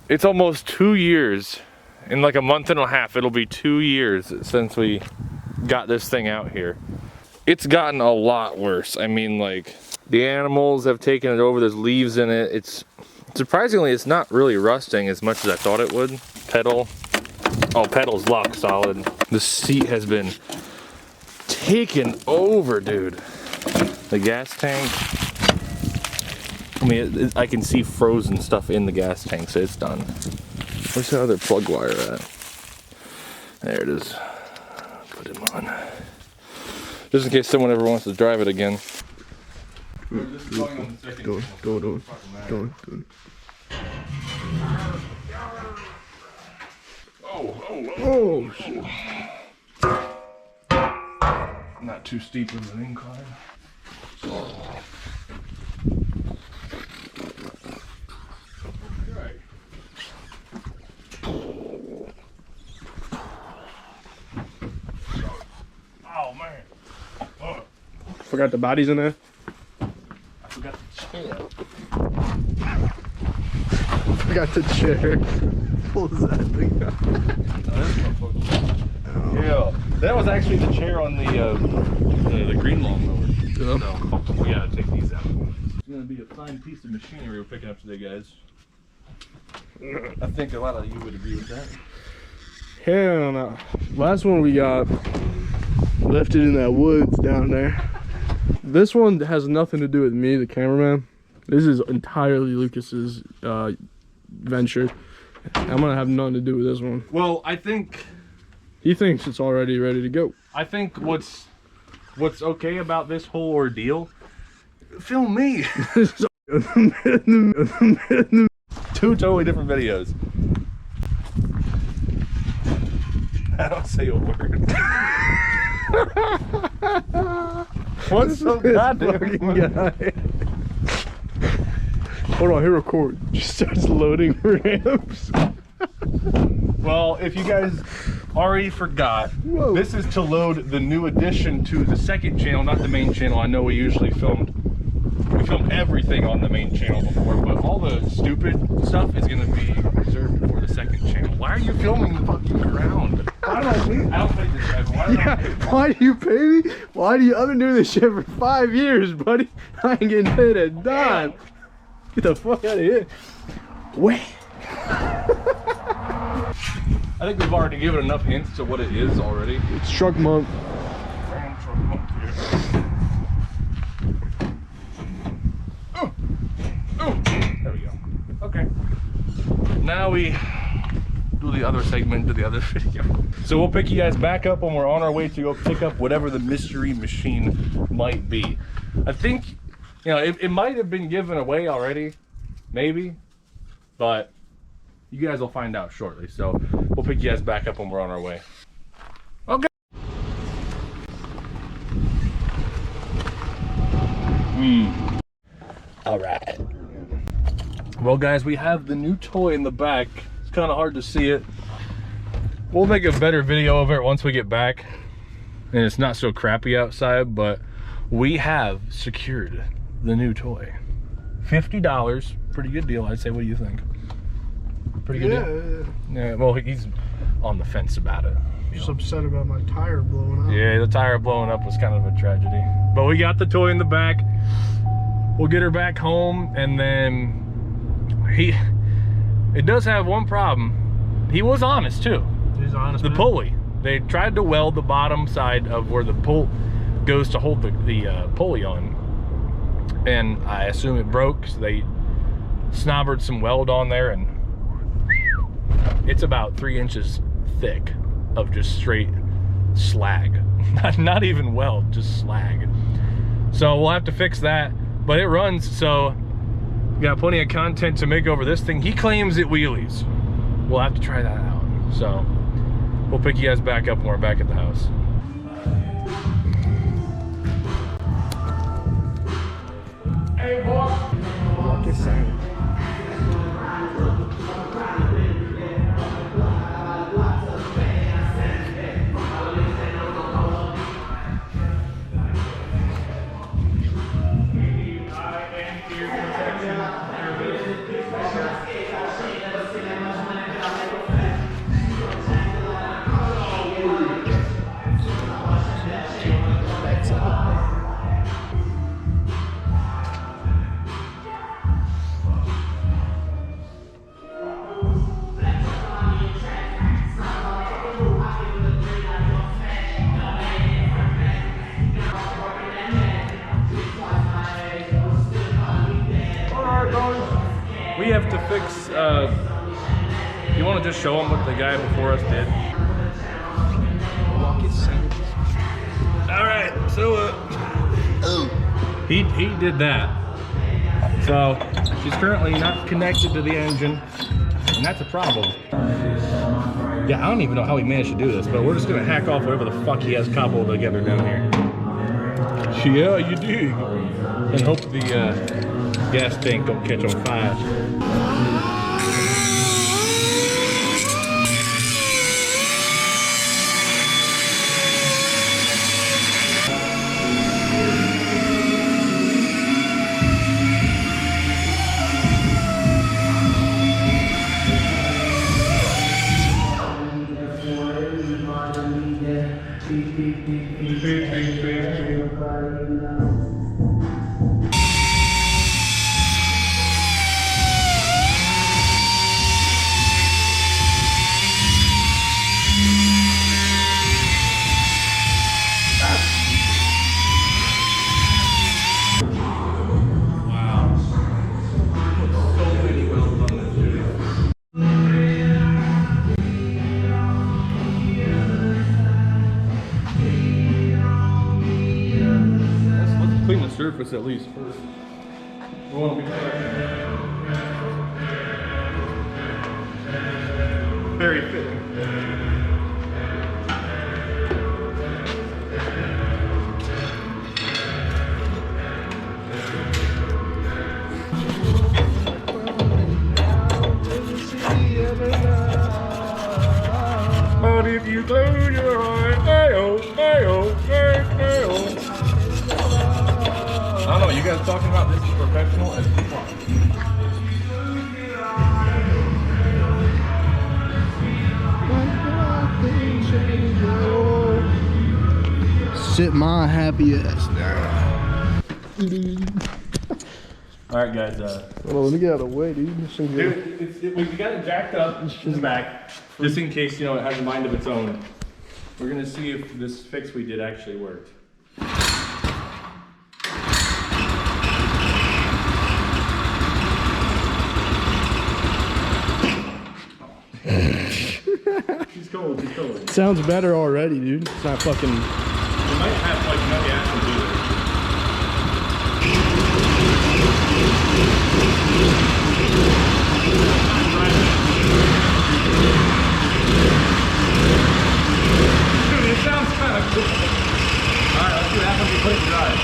It's almost 2 years. In like a month and a half, it'll be 2 years since we got this thing out here. It's gotten a lot worse. I mean, like, the animals have taken it over. There's leaves in it. It's surprisingly, it's not really rusting as much as I thought it would. Pedal's locked solid. The seat has been taken over, dude. The gas tank. I mean, I can see frozen stuff in the gas tank, so it's done. Where's the other plug wire at? There it is. Put him on. Just in case someone ever wants to drive it again. Go. Oh, shit. Not too steep of an incline. Oh man. Oh. Forgot the bodies in there. I forgot the chair. Forgot the chair. What was that thing? Yeah, that was actually the chair on the green lawnmower. Yeah. So we gotta take these out. It's gonna be a fine piece of machinery we're picking up today, guys. I think a lot of you would agree with that. Hell no. Last one we got left it in that woods down there. This one has nothing to do with me, the cameraman. This is entirely Lucas's venture. I'm gonna have nothing to do with this one. Well, I think he thinks it's already ready to go. I think what's okay about this whole ordeal, film me. Two totally different videos. I don't say a word. What's so goddamn funny? Hold on, hit record. Just starts loading ramps. Well, if you guys already forgot, this is to load the new addition to the second channel, not the main channel. I know we usually filmed everything on the main channel before, but all the stupid stuff is gonna be reserved for the second channel. Why are you filming the fucking ground? Why do I pay you? I don't pay this guy. Why do you pay me? Why do you? I've been doing this shit for 5 years, buddy. I ain't getting paid a dime. Get the fuck out of here. Wait. I think we've already given enough hints to what it is already. It's truck month. There we go. Okay. Now we do the other segment to the other video. So we'll pick you guys back up when we're on our way to go pick up whatever the mystery machine might be. I think, you know, it might have been given away already, maybe, but you guys will find out shortly. So we'll pick you guys back up when we're on our way. Okay. All right. Well, guys, we have the new toy in the back. It's kind of hard to see it. We'll make a better video of it once we get back and it's not so crappy outside, but we have secured the new toy. $50, pretty good deal, I'd say. What do you think? Pretty good deal? Yeah, well, he's on the fence about it. Just upset about my tire blowing up. Yeah, the tire blowing up was kind of a tragedy. But we got the toy in the back. We'll get her back home, and then it does have one problem. He was honest too. He's honest. The pulley. They tried to weld the bottom side of where the pull goes to hold the pulley on, and I assume it broke. So they snobbered some weld on there, and it's about 3 inches thick of just straight slag. Not even weld, just slag. So we'll have to fix that. But it runs, so we got plenty of content to make over this thing. He claims it wheelies. We'll have to try that out. So we'll pick you guys back up when we're back at the house. Hey, boy. Get silent. fix, you want to just show them what the guy before us did? All right, so he did that. So she's currently not connected to the engine, and that's a problem. Yeah, I don't even know how he managed to do this, but we're just gonna hack off whatever the fuck he has cobbled together down here. Yeah, you dig. And hope the gas tank don't catch on fire. Clean the surface at least first. We want to be very fitting. But if you close your eyes, ayo, ayo, ayo. I don't know, you guys talking about this is professional as fuck. Sit my happy ass down. Alright guys, Well, let me get out of the way, dude. This thing's we got it jacked up in the back, just in case, you know, it has a mind of its own. We're gonna see if this fix we did actually worked. She's cold, she's cold. Sounds better already, dude. It's not fucking. It might have like no action to it. Dude, it sounds kind of cool. Alright, let's see what happens when you put it in drive.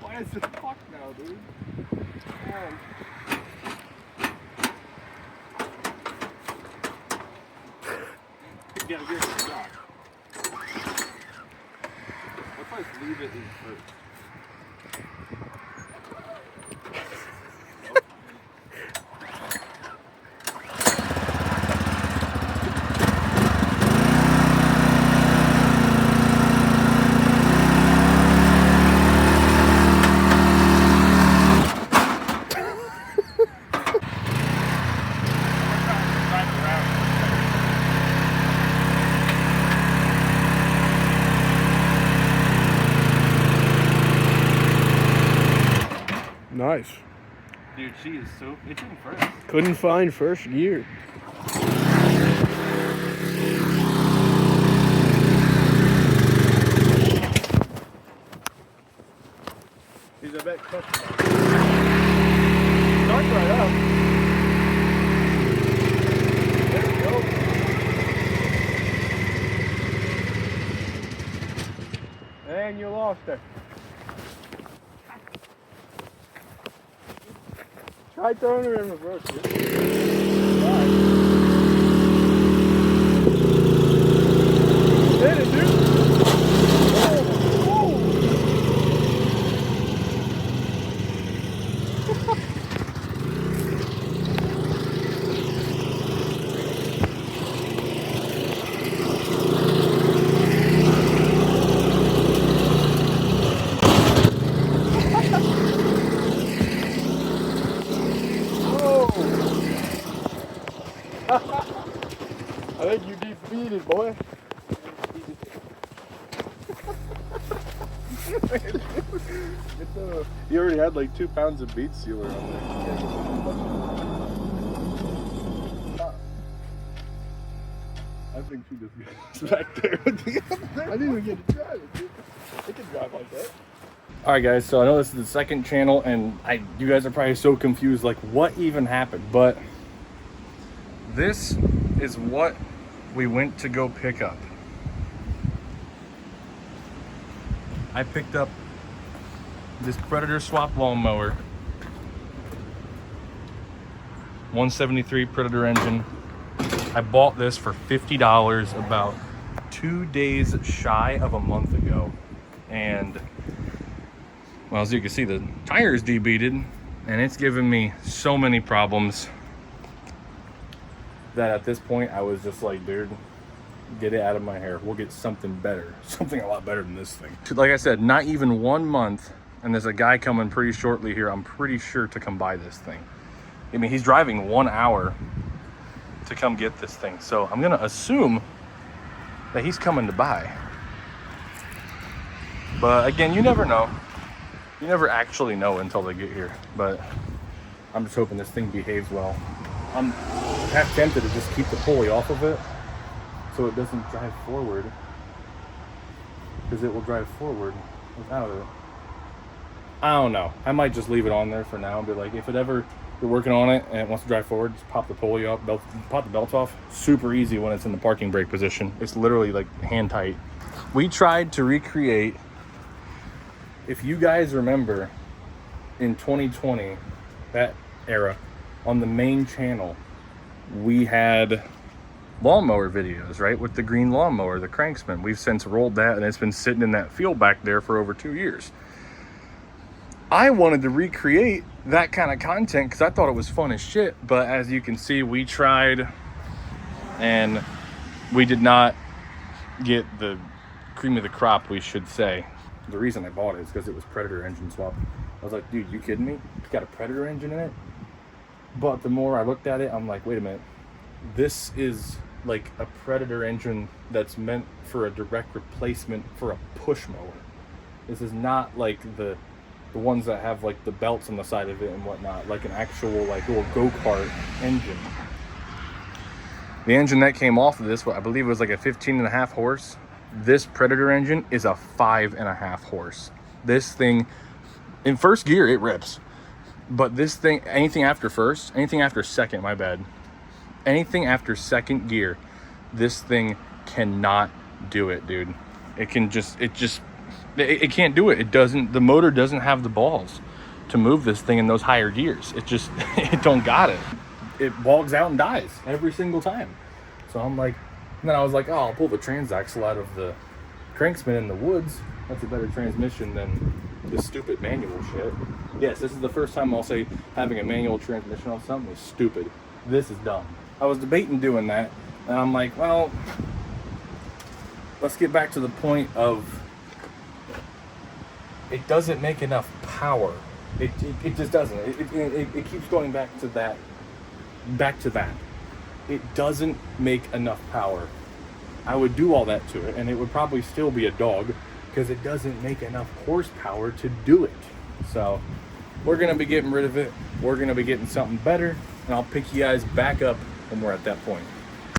Why is it fucked now, dude? You gotta give it a shot. Let's like leave it in first. Nice. Dude, she is so. It's in first. Couldn't find first gear. He's a bit tough. Start right up. There we go. And you lost her. Try throwing her in reverse, dude. Hit it, dude. You already had like 2 pounds of bead sealer on there. I think she just gets back there. I didn't even get to drive it, dude. It can drive like that. All right, guys, so I know this is the second channel, and you guys are probably so confused, like, what even happened? But this is what we went to go pick up. I picked up this Predator swap lawnmower, 173 Predator engine. I bought this for $50 about 2 days shy of a month ago. And, well, as you can see, the tire is debeaded, and it's given me so many problems that at this point I was just like, dude, get it out of my hair. We'll get something better, something a lot better than this thing. Like I said, not even 1 month, and there's a guy coming pretty shortly here, I'm pretty sure, to come buy this thing. I mean, he's driving 1 hour to come get this thing, so I'm gonna assume that he's coming to buy. But again, you never know. You never actually know until they get here. But I'm just hoping this thing behaves well. I'm half tempted to just keep the pulley off of it so it doesn't drive forward, because it will drive forward without it. I don't know. I might just leave it on there for now and be like, if it ever, you're working on it and it wants to drive forward, just pop the pulley off, pop the belt off. Super easy when it's in the parking brake position. It's literally like hand tight. We tried to recreate, if you guys remember, in 2020, that era, on the main channel, we had lawnmower videos, right? With the green lawnmower, the Cranksman. We've since rolled that, and it's been sitting in that field back there for over 2 years. I wanted to recreate that kind of content because I thought it was fun as shit, but as you can see, we tried and we did not get the cream of the crop, we should say. The reason I bought it is because it was Predator engine swap. I was like, dude, you kidding me? It's got a Predator engine in it? But the more I looked at it, I'm like, wait a minute. This is like a Predator engine that's meant for a direct replacement for a push mower. This is not like the ones that have like the belts on the side of it and whatnot, like an actual like little go-kart engine. The engine that came off of this, I believe it was like a 15.5 horse. This Predator engine is a 5.5 horse. This thing, in first gear, it rips. But this thing, anything after second, my bad. Anything after second gear, this thing cannot do it, dude. It can't do it. The motor doesn't have the balls to move this thing in those higher gears. It don't got it. It bogs out and dies every single time. So I'm like, and then I was like, oh, I'll pull the transaxle out of the Cranksman in the woods. That's a better transmission than this stupid manual shit. Yes, this is the first time I'll say having a manual transmission on something is stupid. This is dumb. I was debating doing that, and I'm like, well, let's get back to the point of it doesn't make enough power. It just doesn't. It keeps going back to that. It doesn't make enough power. I would do all that to it, and it would probably still be a dog, because it doesn't make enough horsepower to do it. So we're gonna be getting rid of it. We're gonna be getting something better, and I'll pick you guys back up when we're at that point.